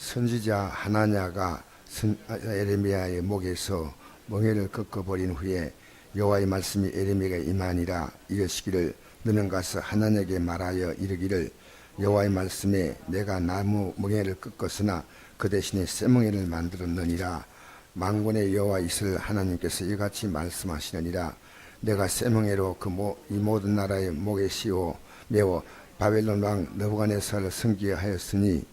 선지자 하나냐가 에레미야의 목에서 멍에를 꺾어버린 후에 여호와의 말씀이 에레미야에게 임하니라. 이르시기를 너는 가서 하나냐에게 말하여 이르기를 여호와의 말씀에 내가 나무 멍에를 꺾었으나 그 대신에 쇠멍에를 만들었느니라. 만군의 여호와 이스라엘 하나님께서 이같이 말씀하시느니라. 내가 쇠멍에로 이 모든 나라의 목에 씌워 메워 바벨론 왕 느부갓네살을 섬기게 하였으니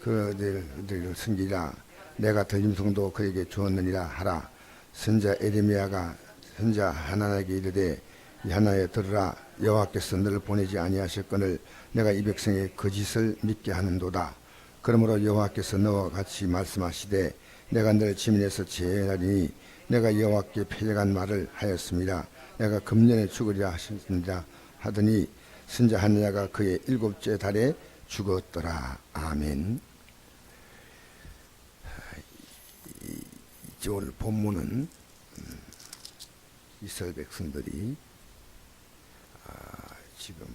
그들을 섬기라. 내가 들림성도 그에게 주었느니라 하라. 선자 에레미야가 선자 하나님에게 이르되 이 하나에 들으라. 여호와께서 너를 보내지 아니하셨거늘 내가 이 백성의 거짓을 믿게 하는도다. 그러므로 여호와께서 너와 같이 말씀하시되 내가 너를 지면에서 제하리니 내가 여호와께 패역한 말을 하였습니다. 내가 금년에 죽으리라 하셨습니다 하더니 선자 하나냐가 그의 7째 달에 죽었더라. 아멘. 이제 오늘 본문은 이스라엘 백성들이 지금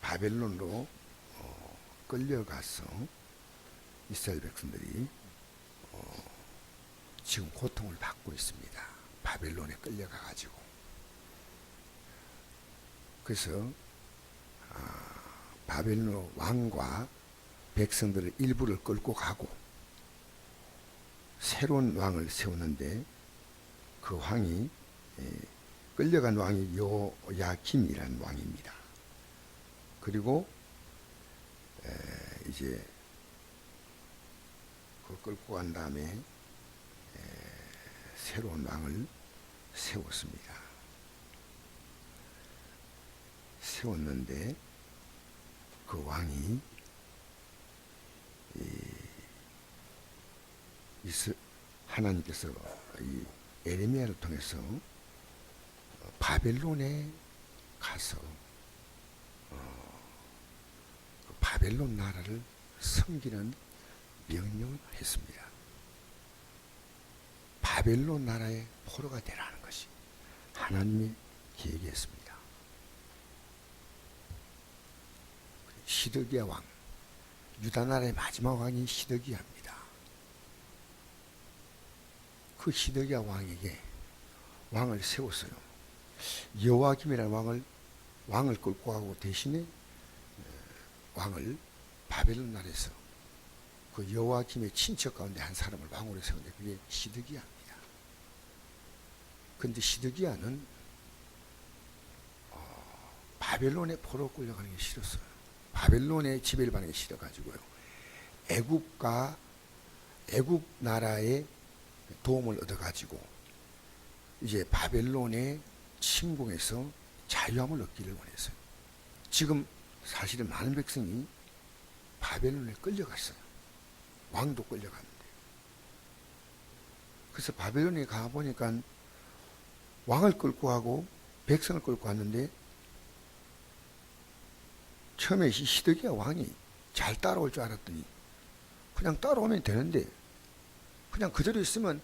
바벨론으로 끌려가서 이스라엘 백성들이 지금 고통을 받고 있습니다. 바벨론에 끌려가가지고. 그래서 바벨론 왕과 백성들을 일부를 끌고 가고 새로운 왕을 세우는데 그 왕이 끌려간 왕이 요야김이라는 왕입니다. 그리고 이제 그 끌고 간 다음에 새로운 왕을 세웠습니다. 세웠는데 그 왕이 하나님께서 이 에레미야를 통해서 바벨론에 가서 그 바벨론 나라를 섬기는 명령을 했습니다. 바벨론 나라의 포로가 되라는 것이 하나님의 계획이었습니다. 시드기야 왕, 유다 나라의 마지막 왕이 시드기야입니다. 그 시드기야 왕에게 왕을 세웠어요. 여호야김이라는 왕을 끌고 가고 대신에 왕을 바벨론 나라에서 그 여호야김의 친척 가운데 한 사람을 왕으로 세웠는데 그게 시드기야입니다. 그런데 시드기야는 바벨론의 포로 끌려가는 게 싫었어요. 바벨론의 지배를 받는 게 싫어가지고요. 애굽 나라의 도움을 얻어가지고 이제 바벨론의 침공에서 자유함을 얻기를 원했어요. 지금 사실은 많은 백성이 바벨론에 끌려갔어요. 왕도 끌려갔는데. 그래서 바벨론에 가보니까 왕을 끌고 가고 백성을 끌고 갔는데 처음에 시드기야 왕이 잘 따라올 줄 알았더니 그냥 따라오면 되는데 그냥 그대로 있으면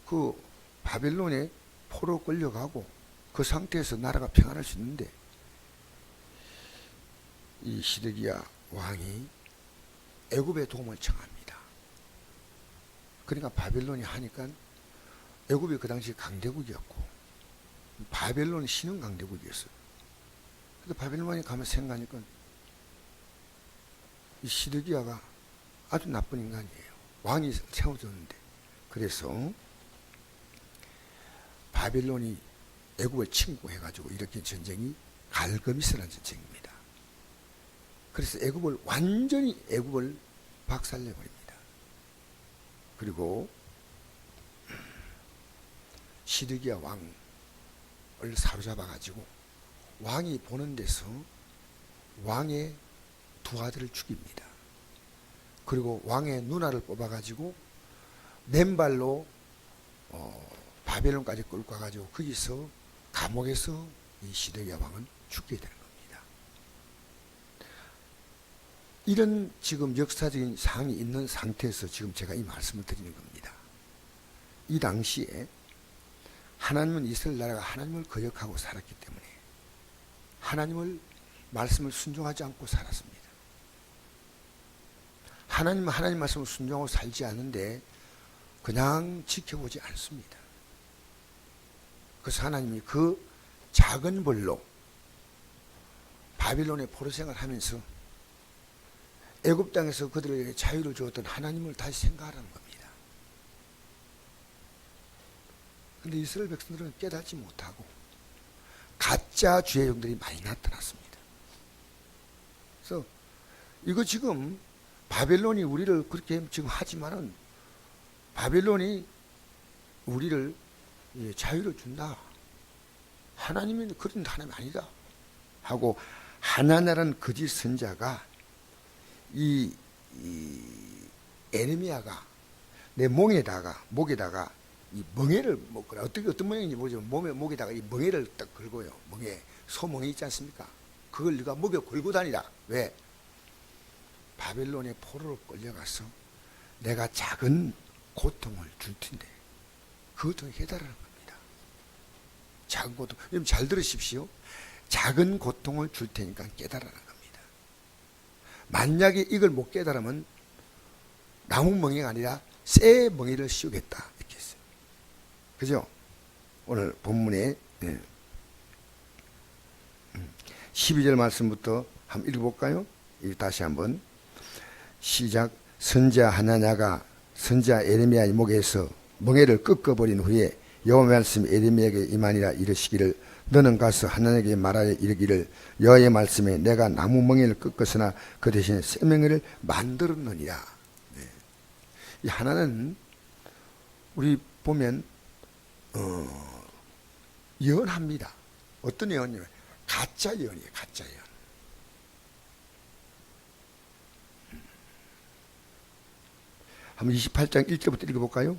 그 바벨론에 포로 끌려가고 그 상태에서 나라가 평안할 수 있는데 이 시드기야 왕이 애굽의 도움을 청합니다. 그러니까 바벨론이 하니까 애굽이 그 당시 강대국이었고 바벨론이 신흥 강대국이었어요. 그래서 바벨론에 가면 생각하니까 이 시드기야가 아주 나쁜 인간이에요. 왕이 세워졌는데. 그래서 바벨론이 애굽을 침공해가지고 일으킨 전쟁이 갈그미스라는 전쟁입니다. 그래서 완전히 애굽을 박살내버립니다. 그리고 시드기야 왕을 사로잡아가지고 왕이 보는 데서 왕의 두 아들을 죽입니다. 그리고 왕의 누나를 뽑아가지고 맨발로 바벨론까지 끌고 가가지고 거기서 감옥에서 이 시드기야 왕은 죽게 되는 겁니다. 이런 지금 역사적인 상황이 있는 상태에서 지금 제가 이 말씀을 드리는 겁니다. 이 당시에 하나님은 이스라엘 나라가 하나님을 거역하고 살았기 때문에 하나님을 말씀을 순종하지 않고 살았습니다. 하나님 말씀을 순종하고 살지 않는데 그냥 지켜보지 않습니다. 그래서 하나님이 그 작은 벌로 바빌론의 포로 생활하면서 애굽 땅에서 그들에게 자유를 주었던 하나님을 다시 생각하라는 겁니다. 그런데 이스라엘 백성들은 깨닫지 못하고 가짜 주의 종들이 많이 나타났습니다. 그래서 이거 지금 바벨론이 우리를 그렇게 지금 하지만은 바벨론이 우리를 자유를 준다. 하나님은 그런 하나님 아니다. 하고 하나나라는 거짓 선자가 이 에레미야가 내 목에다가 이 멍에를 먹거나 어떤 모양인지 모르지만 목에다가 이 멍에를 딱 걸고요. 멍에 소멍에 있지 않습니까? 그걸 네가 목에 걸고 다니라. 왜? 바벨론의 포로로 끌려가서 내가 작은 고통을 줄 텐데 그 고통을 해달라는 겁니다. 작은 고통. 여러분 잘 들으십시오. 작은 고통을 줄 테니까 깨달아라는 겁니다. 만약에 이걸 못 깨달으면 나무 멍에가 아니라 새 멍에를 씌우겠다 이렇게 했어요. 그죠? 오늘 본문에 12절 말씀부터 한번 읽어볼까요? 다시 한번 시작. 선지자 하나냐가 선지자 에레미야의 목에서 멍에를 꺾어버린 후에 여호와 말씀이 에레미야에게 임하니라. 이르시기를 너는 가서 하나님에게 말하여 이르기를 여호와의 말씀에 내가 나무 멍에를 꺾었으나 그 대신에 새 멍에를 만들었느니라. 네. 이 하나는 우리 보면 예언합니다. 어떤 예언이냐면 가짜 예언이에요. 가짜 예언. 한번 28장 1절부터 읽어볼까요?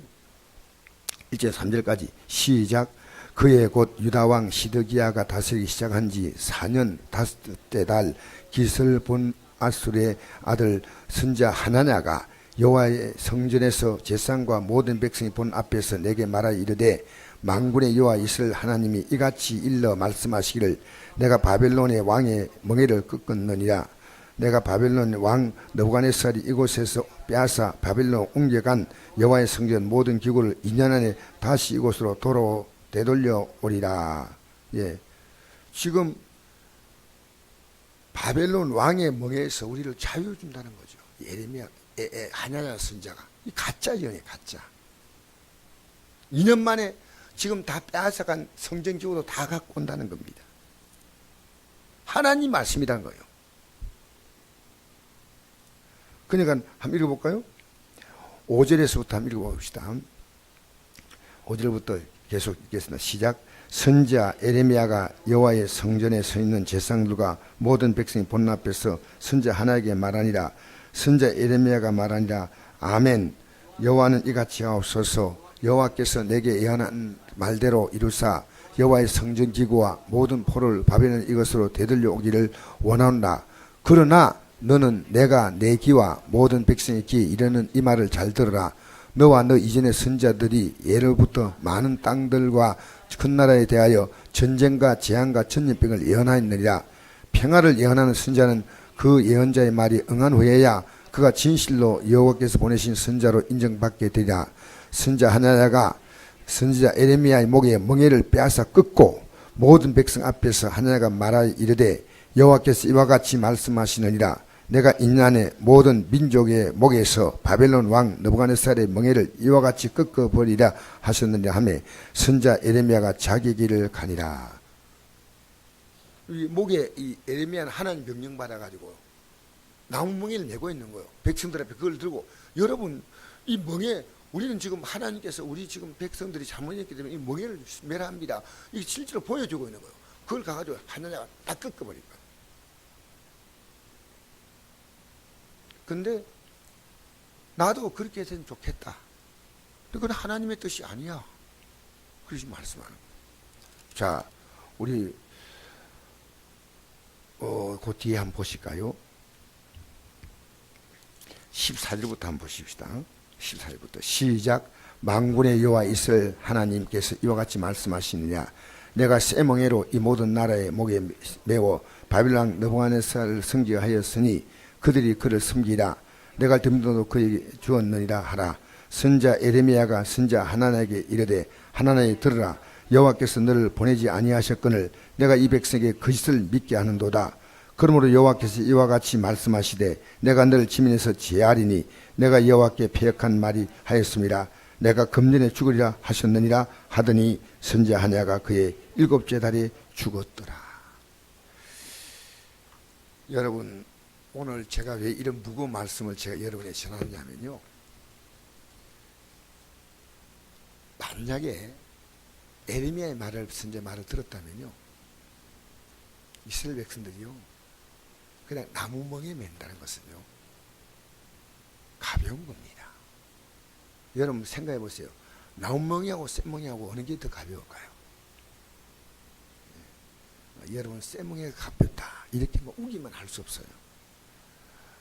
1절 3절까지 시작. 그의 곧 유다왕 시드기야가 다스리기 시작한 지 4년 5째 달 기슬 본 아술의 아들 선지자 하나냐가 여호와의 성전에서 제사장과 모든 백성이 본 앞에서 내게 말하여 이르되 만군의 여호와 이스라엘 하나님이 이같이 일러 말씀하시기를 내가 바벨론의 왕의 멍에를 꺾었느니라. 내가 바벨론 왕 느부갓네살이 이곳에서 빼앗아 바벨론 옮겨간 여호와의 성전 모든 기구를 2년 안에 다시 이곳으로 되돌려 오리라. 예, 지금 바벨론 왕의 멍에에서 우리를 자유 준다는 거죠. 예레미야, 하나냐 선자가 이 가짜 예언이에요. 가짜. 2년 만에 지금 다 빼앗아간 성전 기구도 다 갖고 온다는 겁니다. 하나님 말씀이란 거예요. 그러니까 한번 읽어볼까요? 5절에서부터 한번 읽어봅시다. 5절부터 계속 읽겠습니다. 시작. 선지자 에레미야가 여호와의 성전에 서 있는 제사장들과 모든 백성이 본 앞에서 선지자 하나에게 말하니라. 선지자 에레미야가 말하니라. 아멘. 여호와는 이같이 하옵소서. 여호와께서 내게 예언한 말대로 이루사 여호와의 성전 기구와 모든 포를 바벨론 이것으로 되돌려 오기를 원하노라. 그러나 너는 내가 내 귀와 모든 백성의 귀에 이르는 이 말을 잘 들어라. 너와 너 이전의 선지자들이 예로부터 많은 땅들과 큰 나라에 대하여 전쟁과 재앙과 전염병을 예언하였느니라. 평화를 예언하는 선지자는 그 예언자의 말이 응한 후에야 그가 진실로 여호와께서 보내신 선지자로 인정받게 되리라. 선지자 하나냐가 선지자 에레미야의 목에 멍에를 빼앗아 꺾고 모든 백성 앞에서 하나냐가 말하여 이르되 여호와께서 이와 같이 말씀하시느니라. 내가 인간의 모든 민족의 목에서 바벨론 왕 느부갓네살의 멍에를 이와 같이 꺾어버리라 하셨느냐 하매 선지자 에레미야가 자기 길을 가니라. 이 목에 이 에레미야는 하나님 명령 받아가지고 나무 멍에를 메고 있는 거예요. 백성들 앞에 그걸 들고. 여러분 이 멍에 우리는 지금 하나님께서 우리 지금 백성들이 잘못했기 때문에 이 멍에를 메라 합니다. 이게 실제로 보여주고 있는 거예요. 그걸 가가지고 하나냐가 다 꺾어버릴 거예요. 근데 나도 그렇게 했으면 좋겠다. 그건 하나님의 뜻이 아니야. 그러시 말씀하는 거예요. 자, 우리 그 뒤에 한번 보실까요? 14절부터 한번 보십시다. 14절부터 시작. 만군의 여호와 이스라엘 하나님께서 이와 같이 말씀하시느냐. 내가 새 멍에로 이 모든 나라의 목에 메워 바빌론 느부갓네살을 성지하였으니 그들이 그를 섬기라. 내가 덤도도 그에게 주었느니라 하라. 선자 에레미야가 선자 하나님에게 이르되 하나님이 들으라. 여호와께서 너를 보내지 아니하셨거늘 내가 이 백성에게 거짓을 믿게 하는도다. 그러므로 여호와께서 이와 같이 말씀하시되 내가 너를 지면에서 제하리니 내가 여호와께 패역한 말이 하였습니다. 내가 금년에 죽으리라 하셨느니라 하더니 선자 하냐가 그의 7째 달에 죽었더라. 여러분, 오늘 제가 왜 이런 무거운 말씀을 제가 여러분에게 전하느냐면요, 만약에 에레미야의 말을, 선지자 말을 들었다면요, 이스라엘 백성들이요 그냥 나무멍에 맨다는 것은요 가벼운 겁니다. 여러분 생각해 보세요. 나무멍이하고 쇠멍이하고 어느 게 더 가벼울까요? 여러분, 쇠멍이가 가볍다 이렇게 뭐 우기만 할 수 없어요.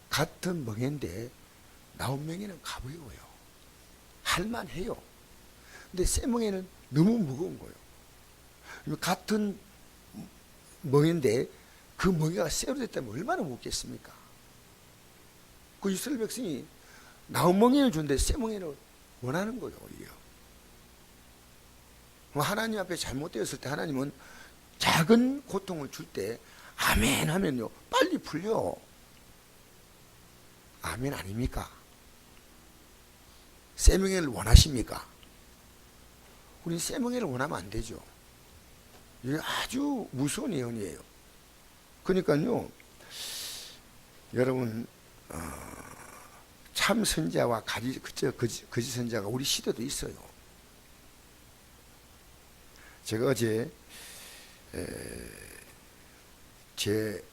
같은 멍인데 나무멍이는 가벼워요. 할만해요. 근데 쇠멍이는 너무 무거운 거예요. 같은 멍인데 그 멍이가 쇠로 됐다면 얼마나 무겁겠습니까? 그 이스라엘 백성이 나무멍이를 주는데 쇠멍이를 원하는 거예요. 오히려 하나님 앞에 잘못되었을 때 하나님은 작은 고통을 줄 때 아멘 하면요 빨리 풀려. 아멘 아닙니까? 쇠멍이를 원하십니까? 우리 쇠멍이를 원하면 안 되죠. 이게 아주 무서운 예언이에요. 그러니까요 여러분, 참 선자와 거짓 선자가 우리 시대도 있어요. 제가 어제 제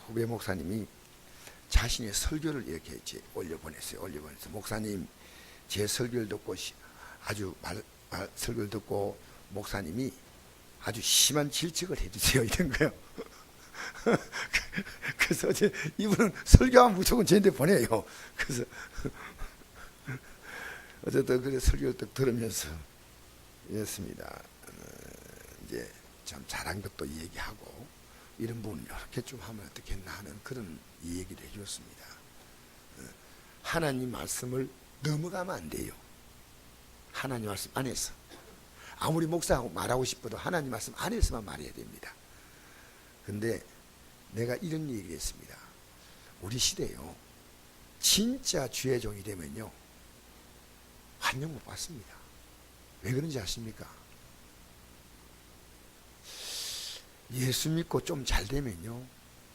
후배 목사님이 자신의 설교를 이렇게 올려보냈어요. 목사님, 제 설교를 듣고 설교를 듣고 목사님이 아주 심한 질책을 해주세요 이런 거요. 그래서 어제 이분은 설교하면 무조건 저한테 보내요. 그래서 어쨌든 그래 설교를 딱 들으면서 이랬습니다. 이제 참 잘한 것도 얘기하고 이런 부분 이렇게 좀 하면 어떻겠나 하는 그런 얘기를 해주었습니다. 하나님 말씀을 넘어가면 안 돼요. 하나님 말씀 안에서 아무리 목사하고 말하고 싶어도 하나님 말씀 안에서만 말해야 됩니다. 근데 내가 이런 얘기를 했습니다. 우리 시대요 진짜 주의 종이 되면요 환영 못 받습니다. 왜 그런지 아십니까? 예수 믿고 좀 잘 되면요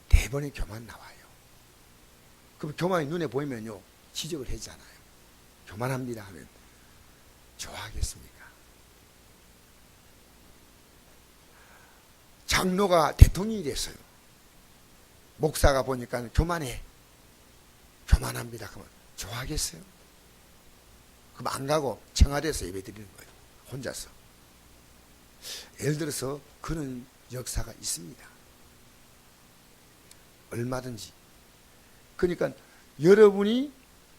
대번에 교만 나와요. 그럼 교만이 눈에 보이면요 지적을 하잖아요. 교만합니다 하면 좋아하겠습니까? 장로가 대통령이 됐어요. 목사가 보니까 교만합니다 그러면 좋아하겠어요? 그럼 안 가고 청와대에서 예배 드리는 거예요. 혼자서. 예를 들어서 그런 역사가 있습니다. 얼마든지. 그러니까 여러분이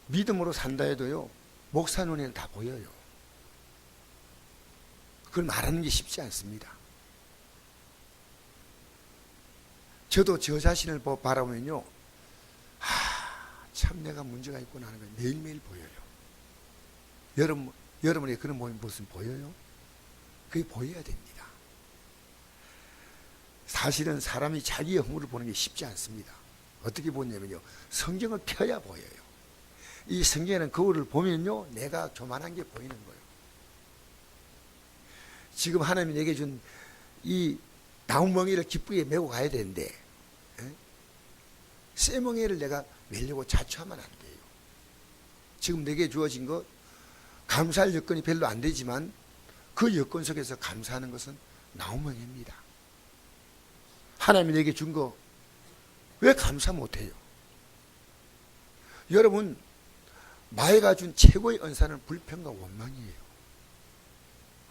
믿음으로 산다 해도요 목사 눈에는 다 보여요. 그걸 말하는 게 쉽지 않습니다. 저도 저 자신을 바라보면요 참 내가 문제가 있구나 하는 걸 매일매일 보여요. 여러분의 그런 모습 보여요? 그게 보여야 됩니다. 사실은 사람이 자기의 허물을 보는 게 쉽지 않습니다. 어떻게 보냐면요 성경을 펴야 보여요. 이 성경에는 거울을 보면요 내가 교만한 게 보이는 거예요. 지금 하나님이 내게 준 이 나무멍이를 기쁘게 메고 가야 되는데 쇠멍이를 내가 메려고 자초하면 안 돼요. 지금 내게 주어진 것 감사할 여건이 별로 안 되지만 그 여건 속에서 감사하는 것은 나무멍입니다. 하나님이 내게 준 거 왜 감사 못해요? 여러분, 마애가 준 최고의 은사는 불평과 원망이에요.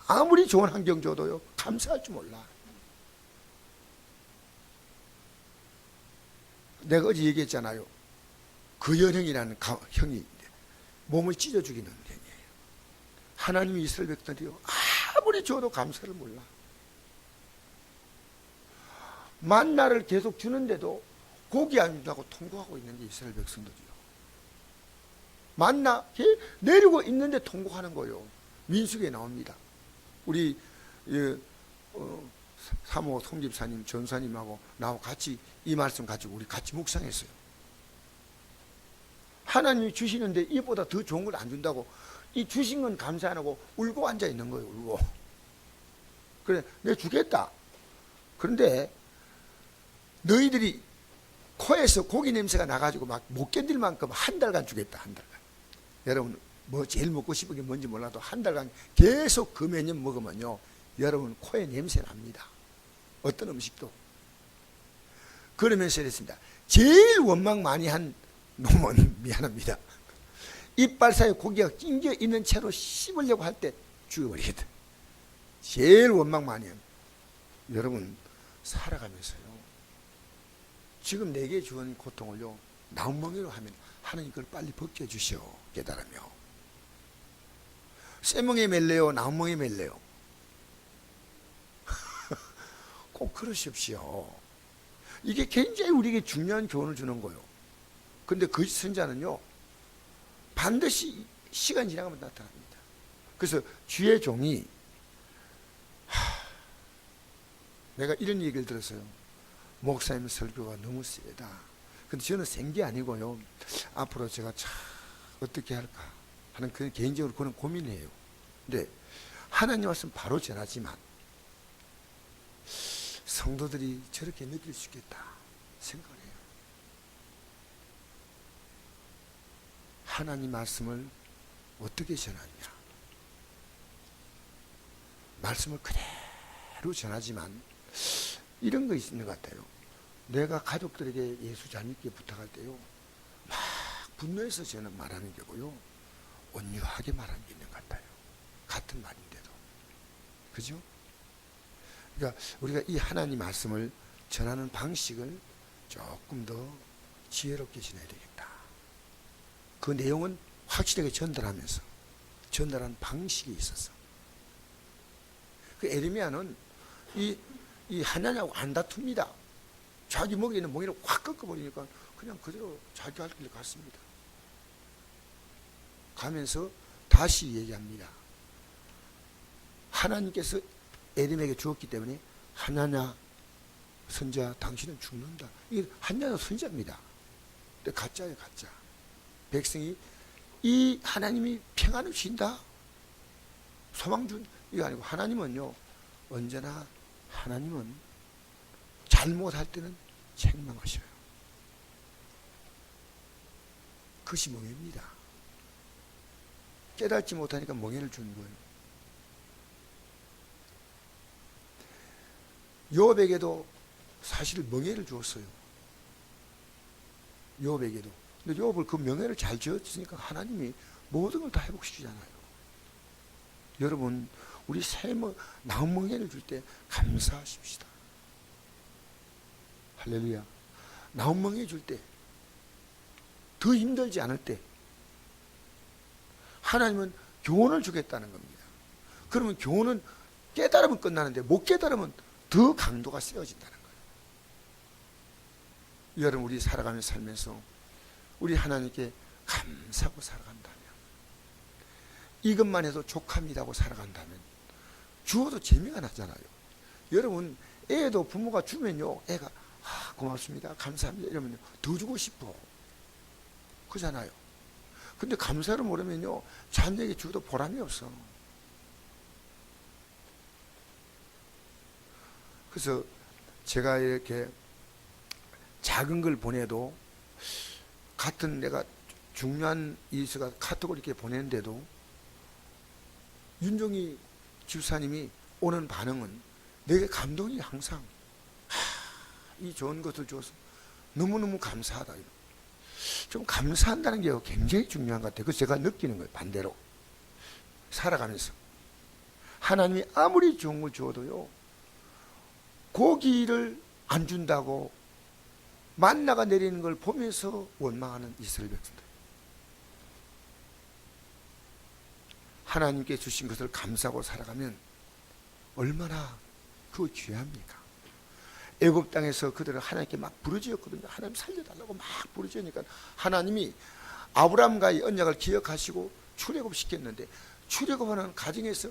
아무리 좋은 환경 줘도요 감사할 줄 몰라. 내가 어제 얘기했잖아요. 그 연형이라는 형이 몸을 찢어 죽이는 형이에요. 하나님이 이스라엘 백성들이요 아무리 줘도 감사를 몰라. 만나를 계속 주는데도 고기 안 준다고 통곡하고 있는 게 이스라엘 백성들이요. 만나 내리고 있는데 통곡하는 거요. 민수기에 나옵니다. 우리 사모 송집사님, 전사님하고 나하고 같이 이 말씀 가지고 우리 같이 묵상했어요. 하나님이 주시는데 이보다 더 좋은 걸 안 준다고 이 주신 건 감사 안 하고 울고 앉아 있는 거예요. 울고. 그래, 내가 주겠다. 그런데 너희들이 코에서 고기 냄새가 나가지고 막 못 견딜 만큼 한 달간 주겠다. 한 달간. 여러분 뭐 제일 먹고 싶은 게 뭔지 몰라도 한 달간 계속 그 매년 먹으면요, 여러분 코에 냄새 납니다. 어떤 음식도. 그러면서 이랬습니다. 제일 원망 많이 한 놈은 미안합니다. 이빨 사이에 고기가 낑겨 있는 채로 씹으려고 할 때 죽여버리겠다. 제일 원망 많이 합니다. 여러분 살아가면서요, 지금 내게 주는 고통을요 나무멍이로 하면 하나님 그걸 빨리 벗겨주시오. 깨달으며 쇠멍에 맬래요, 나무멍에 맬래요? 꼭 그러십시오. 이게 굉장히 우리에게 중요한 교훈을 주는 거예요. 근데 그 선자는요 반드시 시간이 지나가면 나타납니다. 그래서 주의 종이 내가 이런 얘기를 들었어요. 목사님 설교가 너무 세다. 근데 저는 센 게 아니고요, 앞으로 제가 참 어떻게 할까 하는 그 개인적으로 그런 고민이에요. 근데 하나님 말씀 바로 전하지만 성도들이 저렇게 느낄 수 있겠다 생각을 해요. 하나님 말씀을 어떻게 전하냐. 말씀을 그대로 전하지만 이런 거 있는 것 같아요. 내가 가족들에게 예수 잘 믿게 부탁할 때요, 막 분노해서 저는 말하는 게고요, 온유하게 말하는 게 있는 것 같아요. 같은 말인데도. 그죠? 그러니까 우리가 이 하나님 말씀을 전하는 방식을 조금 더 지혜롭게 전해야 되겠다. 그 내용은 확실하게 전달하면서 전달하는 방식이 있어서. 그 에레미야는 이 하나님하고 안 다툽니다. 자기 목에 있는 멍에를 확 꺾어버리니까 그냥 그대로 자기 할 길을 갔습니다. 가면서 다시 얘기합니다. 하나님께서 에레미야에게 주었기 때문에 하나냐 선자 당신은 죽는다. 이게 하나냐 선자입니다. 근데 가짜예요, 가짜. 백성이 이 하나님이 평안을 주신다, 소망 준 이거 아니고, 하나님은요 언제나 하나님은 잘못할 때는 책망하셔요. 그것이 멍해입니다. 깨닫지 못하니까 멍해를 주는 거예요. 요업에게도 사실 멍해를 주었어요. 요업에게도. 근데 요업을 그 명예를 잘 지었으니까 하나님이 모든 걸 다 회복시키잖아요. 여러분 우리 나은 멍해를 줄 때 감사하십시다. 할렐루야. 나은 멍해 줄 때, 더 힘들지 않을 때 하나님은 교훈을 주겠다는 겁니다. 그러면 교훈은 깨달으면 끝나는데 못 깨달으면 더 강도가 세워진다는 거예요. 여러분 우리 살아가면서 살면서 우리 하나님께 감사하고 살아간다면, 이것만 해도 족합니다고 살아간다면 주어도 재미가 나잖아요. 여러분 애도 부모가 주면요, 애가 고맙습니다, 감사합니다 이러면요 더 주고 싶어 그잖아요. 근데 감사를 모르면요 자녀에게 주어도 보람이 없어. 그래서 제가 이렇게 작은 걸 보내도, 같은 내가 중요한 이수가 카톡을 이렇게 보내는데도 윤종이 집사님이 오는 반응은 내게 감동이 항상, 이 좋은 것을 줘서 너무너무 감사하다. 좀 감사한다는 게 굉장히 중요한 것 같아요. 그래서 제가 느끼는 거예요. 반대로 살아가면서 하나님이 아무리 좋은 걸 주어도요, 고기를 안 준다고 만나가 내리는 걸 보면서 원망하는 이스라엘 백성들. 하나님께 주신 것을 감사하고 살아가면 얼마나 그거 귀합니까? 애굽 땅에서 그들을 하나님께 막 부르짖었거든요. 하나님 살려달라고 막 부르짖으니까 하나님이 아브라함과의 언약을 기억하시고 출애굽시켰는데, 출애굽하는 과정에서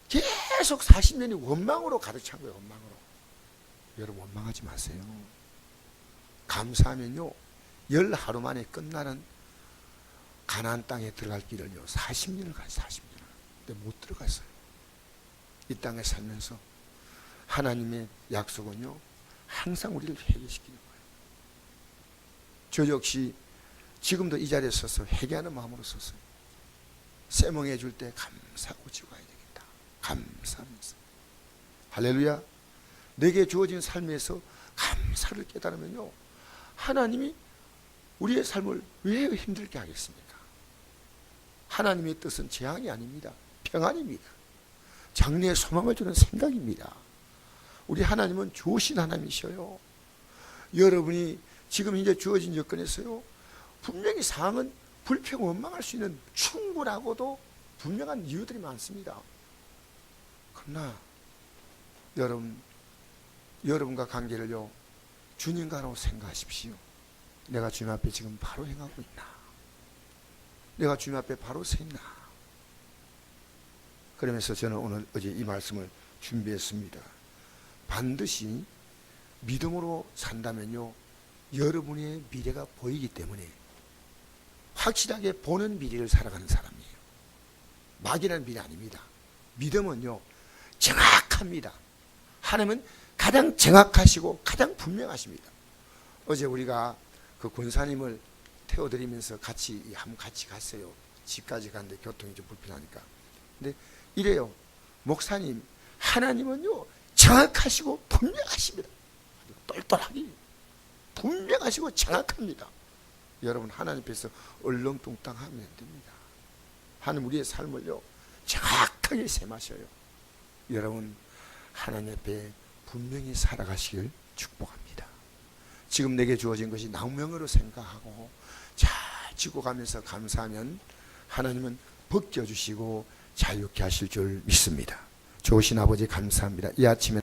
계속 40년이 원망으로 가득 찬 거예요. 원망으로. 여러분, 원망하지 마세요. 감사하면요, 10하루 만에 끝나는 가나안 땅에 들어갈 길을요 40년을 가요. 40년을. 근데 못 들어갔어요. 이 땅에 살면서 하나님의 약속은요 항상 우리를 회개시키는 거예요. 저 역시 지금도 이 자리에 서서 회개하는 마음으로 섰어요. 쇠멍해 줄 때 감사하고 지고 가야 되겠다. 감사하면서. 할렐루야. 내게 주어진 삶에서 감사를 깨달으면요, 하나님이 우리의 삶을 왜 힘들게 하겠습니까? 하나님의 뜻은 재앙이 아닙니다. 평안입니다. 장래에 소망을 주는 생각입니다. 우리 하나님은 좋으신 하나님이셔요. 여러분이 지금 이제 주어진 여건에서요, 분명히 상황은 불평 원망할 수 있는 충분하고도 분명한 이유들이 많습니다. 그러나 여러분과 관계를요 주님과로 생각하십시오. 내가 주님 앞에 지금 바로 행하고 있나? 내가 주님 앞에 바로 서 있나? 그러면서 저는 어제 이 말씀을 준비했습니다. 반드시 믿음으로 산다면요, 여러분의 미래가 보이기 때문에 확실하게 보는 미래를 살아가는 사람이에요. 막연한 미래 아닙니다. 믿음은요 정확합니다. 하나님은 가장 정확하시고 가장 분명하십니다. 어제 우리가 그 권사님을 태워드리면서 같이 갔어요. 집까지 갔는데 교통이 좀 불편하니까. 근데 이래요. 목사님, 하나님은요 정확하시고 분명하십니다. 똘똘하게 분명하시고 정확합니다. 여러분, 하나님 앞에서 얼렁뚱땅 하면 안 됩니다. 하나님 우리의 삶을요 정확하게 셈하셔요. 여러분, 하나님 앞에 분명히 살아가시길 축복합니다. 지금 내게 주어진 것이 낭명으로 생각하고 잘 지고 가면서 감사하면 하나님은 벗겨주시고 자유케 하실 줄 믿습니다. 좋으신 아버지 감사합니다. 이 아침에